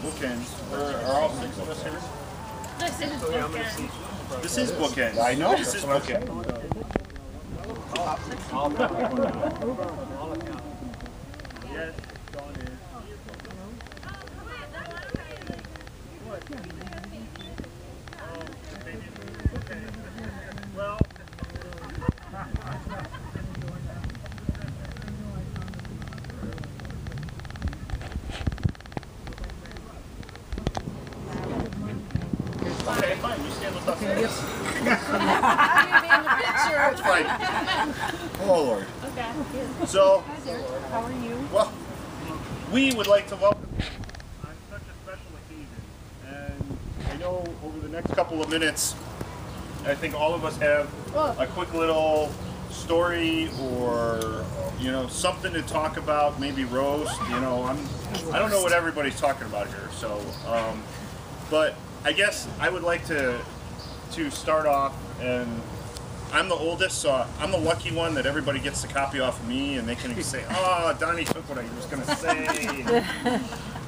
Bookends. Are all 6 of us here? This is bookends. I know. This is bookends. Yes, Dawn is. Well. Okay, fine. You stand with us. That's fine. Oh, Lord. Okay. So, how are you? Well, we would like to welcome you on such a special occasion. And I know over the next couple of minutes, I think all of us have a quick little story or, you know, something to talk about, maybe roast. You know, I don't know what everybody's talking about here. So, but I guess I would like to start off, and I'm the oldest, so I'm the lucky one that everybody gets the copy off of me, and they can say, "Oh, Donnie took what I was going to say."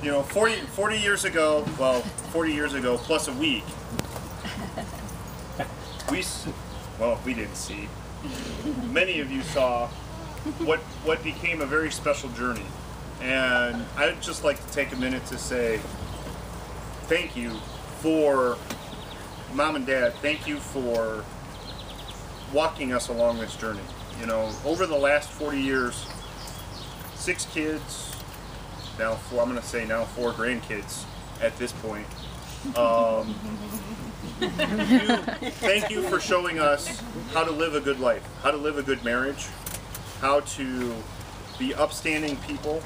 You know, 40 years ago, well, 40 years ago plus a week, we didn't see. Many of you saw what became a very special journey, and I'd just like to take a minute to say thank you for Mom and Dad. Thank you for walking us along this journey. You know, over the last 40 years, 6 kids, now 4, I'm going to say now 4 grandkids at this point. Thank you for showing us how to live a good life, how to live a good marriage, how to be upstanding people,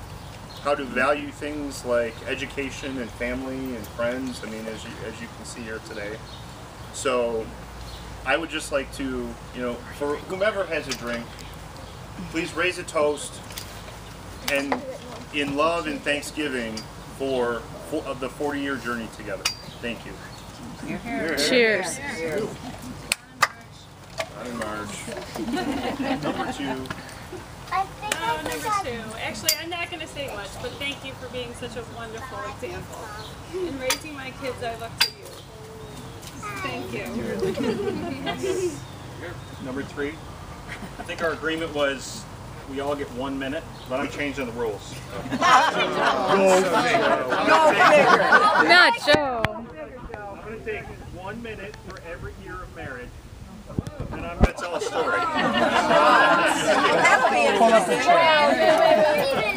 how to value things like education and family and friends. I mean, as you can see here today. So I would just like to, you know, for whomever has a drink, please raise a toast and in love and thanksgiving for the 40-year journey together. Thank you. Cheers. Hi, Marge. Number 2. Number 2. Actually, I'm not going to say much, but thank you for being such a wonderful example. In raising my kids, I look to you. Thank you. Number 3. I think our agreement was we all get 1 minute, but I'm changing the rules. Not Joe. I'm going to take 1 minute for every year of marriage, and I'm going to tell a story. That'll be interesting.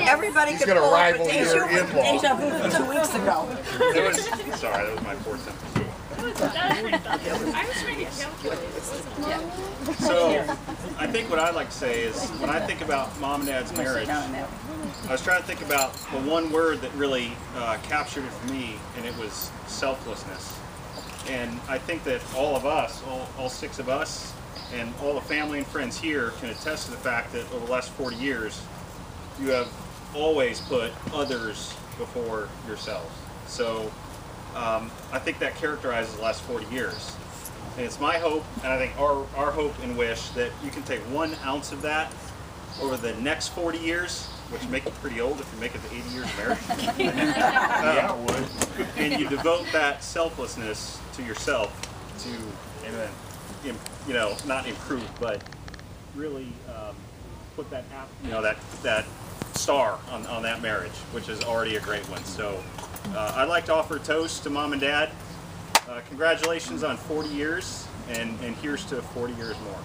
Everybody could pull up a deja vu from 2 weeks ago. Sorry, that was my 4th sentence. I was trying to calculate. So, I think what I'd like to say is, when I think about Mom and Dad's marriage, I was trying to think about the one word that really captured it for me, and it was selflessness. And I think that all of us, all 6 of us, and all the family and friends here can attest to the fact that over the last 40 years, you have always put others before yourselves. So I think that characterizes the last 40 years. And it's my hope, and I think our hope and wish, that you can take 1 ounce of that over the next 40 years, which make you pretty old if you make it to 80 years of marriage. Yeah, it would. And you devote that selflessness to yourself to, you know, not improve, but really put that, you know, that star on that marriage, which is already a great one. So I'd like to offer a toast to Mom and Dad. Congratulations on 40 years, and here's to 40 years more.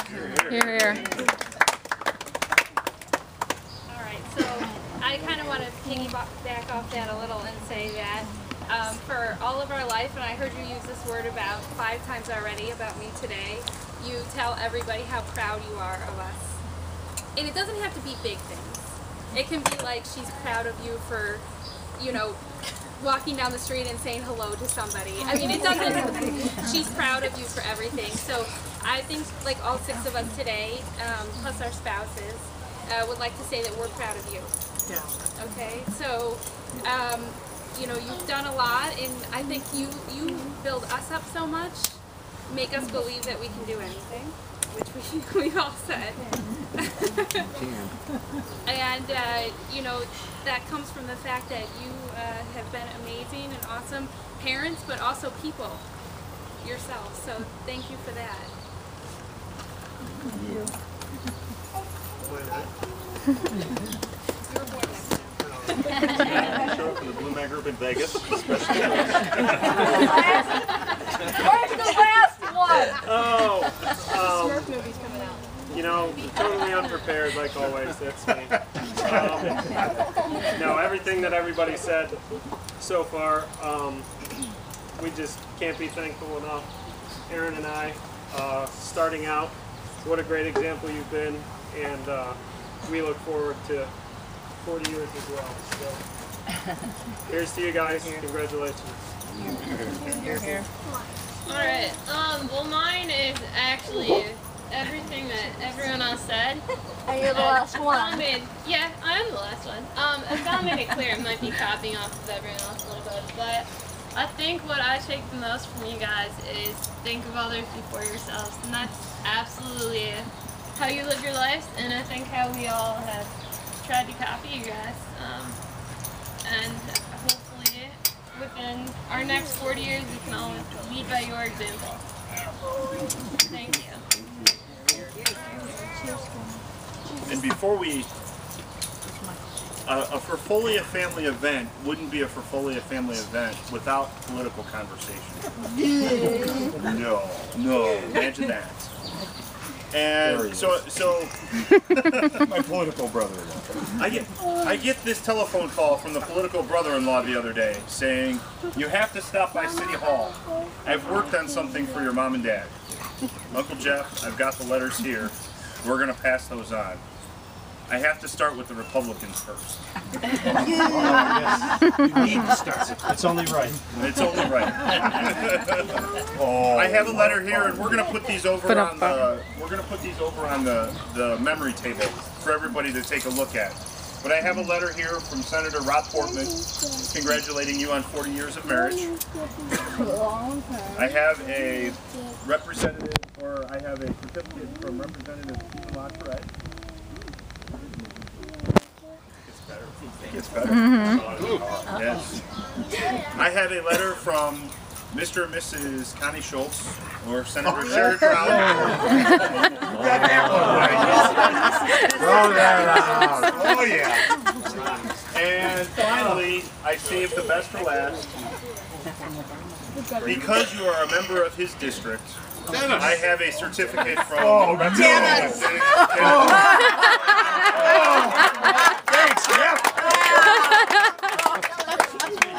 Here, here. All right, so I kind of want to piggyback off that a little and say that for all of our life, and I heard you use this word about 5 times already about me today, you tell everybody how proud you are of us. And it doesn't have to be big things. It can be like she's proud of you for, you know, walking down the street and saying hello to somebody. I mean, it doesn't, she's proud of you for everything. So I think like all 6 of us today, plus our spouses, would like to say that we're proud of you. Yeah. Okay, so, you know, you've done a lot, and I think you build us up so much, make us believe that we can do anything. which we've all said. And, you know, that comes from the fact that you have been amazing and awesome parents, but also people yourself. So thank you for that. You. You were born next time. Show up for the Blue Man Group in Vegas. Where's the last one? Oh, Smurf movie's coming out. you know, totally unprepared like always. That's me. No, everything that everybody said so far, we just can't be thankful enough. Aaron and I, starting out, what a great example you've been, and we look forward to 40 years as well. So, here's to you guys. Congratulations. Alright, well mine is actually everything that everyone else said. And you're the last one. Yeah, I am the last one. Val made it clear it might be copying off of everyone else a little bit, but I think what I take the most from you guys is think of others before yourselves, and that's absolutely how you live your lives, and I think how we all have tried to copy you guys, and hopefully within our next 40 years we can all lead by your example. Thank you. And before we, a Ferfolia family event wouldn't be a Ferfolia family event without political conversation. No, imagine that. And so My political brother-in-law. I get this telephone call from the political brother-in-law the other day saying, you have to stop by City Hall. I've worked on something for your mom and dad. Uncle Jeff, I've got the letters here. We're going to pass those on. I have to start with the Republicans first. Yes. You need to start. It's only right. It's only right. I have a letter here, and we're going to put these over on the memory table for everybody to take a look at. But I have a letter here from Senator Rob Portman congratulating you on 40 years of marriage. I have a certificate from Representative Stephen LaTourette. It's better. Mm-hmm. Yes. I have a letter from Mr. and Mrs. Connie Schultz, or Senator Sherrod Brown. Oh yeah. And finally, I saved the best for last. Because you are a member of his district, I have a certificate from Dennis. Thanks, Jeff.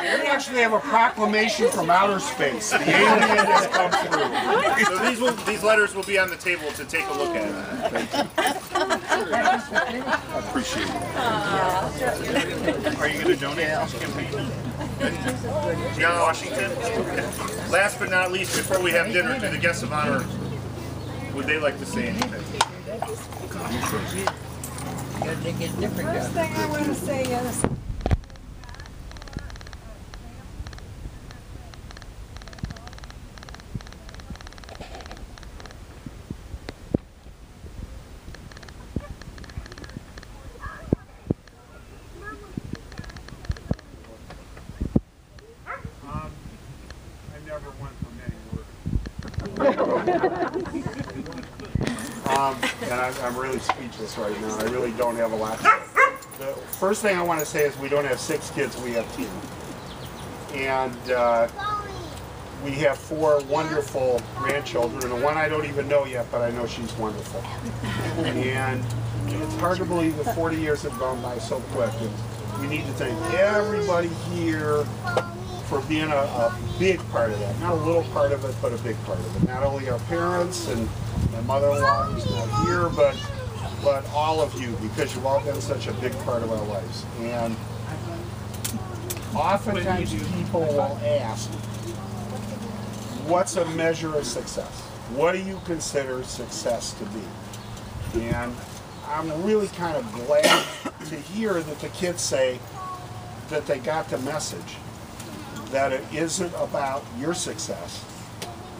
We actually have a proclamation from outer space. The alien has come through. So these letters will be on the table to take a look at. I appreciate it. Are you going to donate to this campaign? John Washington? Last but not least, before we have dinner, to the guests of honor, would they like to say anything? First thing I want to say is, I never went for many words. And I'm really speechless right now. I really don't have a lot to say. The first thing I want to say is we don't have 6 kids, we have 2. And we have 4 wonderful grandchildren, and one I don't even know yet, but I know she's wonderful. And it's hard to believe that 40 years have gone by so quick. And we need to thank everybody here for being a big part of that. Not a little part of it, but a big part of it. Not only our parents and my mother-in-law who's not here, but all of you, because you've all been such a big part of our lives. And oftentimes people will ask, what's a measure of success? What do you consider success to be? And I'm really kind of glad to hear that the kids say that they got the message, that it isn't about your success,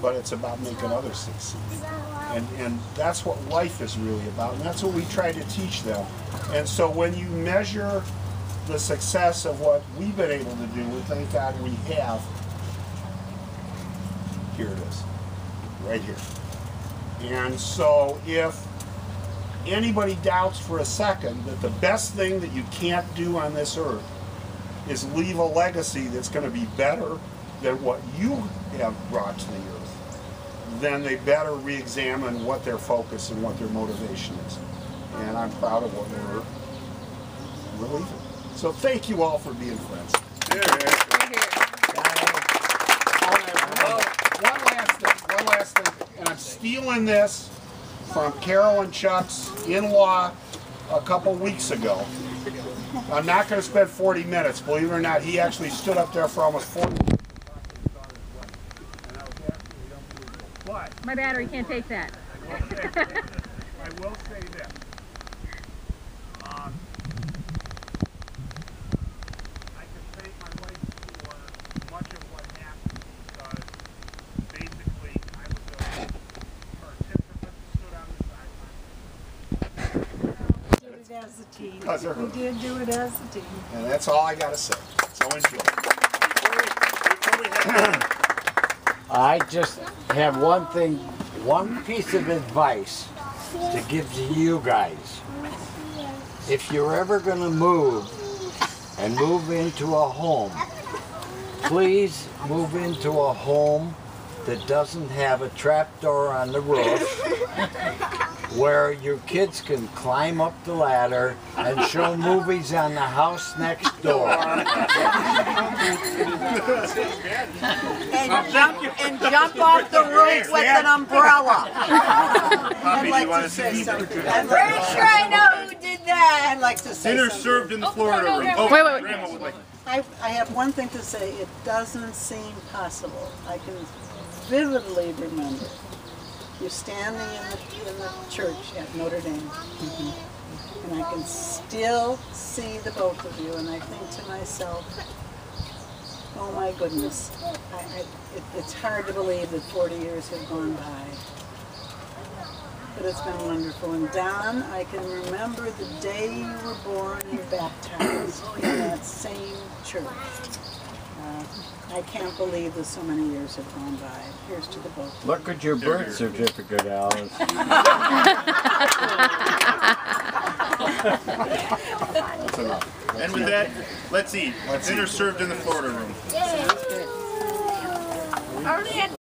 but it's about making others succeed. And that's what life is really about, and that's what we try to teach them. And so when you measure the success of what we've been able to do, and thank God we have, here it is, right here. And so if anybody doubts for a second that the best thing that you can't do on this earth is leave a legacy that's going to be better than what you have brought to the earth, then they better re-examine what their focus and what their motivation is. And I'm proud of what we're leaving. So thank you all for being friends. One last thing, and I'm stealing this from Carol and Chuck's in-law a couple weeks ago. I'm not going to spend 40 minutes. Believe it or not, he actually stood up there for almost 40 minutes. My battery can't take that. I will say this. I can thank my wife for much of what happened because basically I was a participant that stood on the sideline. We did it as a team. We did do it as a team. And that's all I got to say. So enjoy. Before we head I just have one thing, one piece of advice to give to you guys. If you're ever going to move and move into a home, please move into a home that doesn't have a trapdoor on the roof, where your kids can climb up the ladder and show movies on the house next door. And jump off the roof with an umbrella. Poppy, do you want to say something? I'm pretty sure I know who did that. I'd like to say Dinner something. served in the Florida room. Oh, Wait. Grandma would like. I have one thing to say. It doesn't seem possible. I can vividly remember you standing in the church at Notre Dame. And I can still see the both of you, and I think to myself, oh my goodness, it's hard to believe that 40 years have gone by. But it's been wonderful. And Don, I can remember the day you were born and baptized in that same church. I can't believe that so many years have gone by. Here's to the both. Look at your birth certificate, Alice. That's enough. And with that, let's eat. Dinner served in the Florida room. Sounds good.